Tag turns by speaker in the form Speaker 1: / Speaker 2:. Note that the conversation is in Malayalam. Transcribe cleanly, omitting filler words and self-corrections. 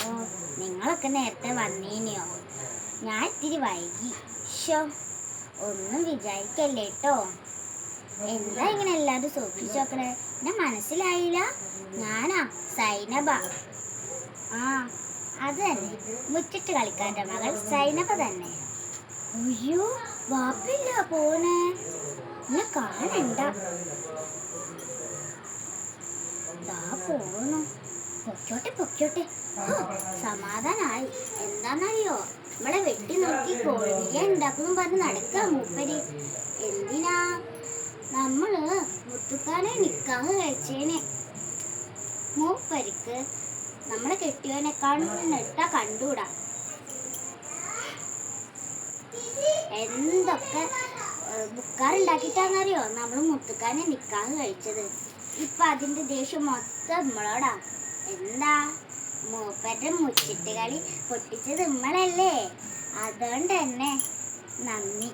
Speaker 1: ഓ, നിങ്ങളൊക്കെ നേരത്തെ വന്നീനിയോ? ഞാൻ ഇത്തിരി വൈകി. ഷോ, ഒന്നും വിചാരിക്കല്ലേ കേട്ടോ. എന്താ ഇങ്ങനെ എല്ലാവരും സൂക്ഷിച്ചോക്കണേ? എന്നെ മനസ്സിലായില്ല. ഞാനാ സൈനബ. ആ, അത് തന്നെ, മുറ്റിട്ട് കളിക്കാൻ്റെ മകൾ സൈനബ തന്നെ. അയ്യോ, വാപ്പില്ല പോണേ. എന്നെ കാണണ്ട. ദാ പോണു. പൊക്കോട്ടെ. സമാധാനായി. എന്താന്നറിയോ, നമ്മളെ വെട്ടി നോക്കി കോഴിയെ ഉണ്ടാക്കുന്നു പറഞ്ഞ് നടക്കുക മൂപ്പര്. എന്തിനാ? നമ്മള് മുത്തുക്കാനെ നിക്കാഹ് കഴിച്ചേനെ. മൂപ്പരിക്ക് നമ്മളെ കെട്ടിയവനെ കണ്ണിട്ടാ കണ്ടൂടാ. എന്തൊക്കെ ബുക്കാറുണ്ടാക്കിട്ടാന്നറിയോ നമ്മള് മുത്തുക്കാനെ നിക്കാഹ് കഴിച്ചത്. ഇപ്പൊ അതിന്റെ ദേഷ്യം മൊത്തം നമ്മളോടാ. എന്താ? മൂപ്പരുടെ മുച്ചിട്ട് കളി പൊട്ടിച്ചത് നമ്മളല്ലേ. അതുകൊണ്ട് തന്നെ നന്ദി.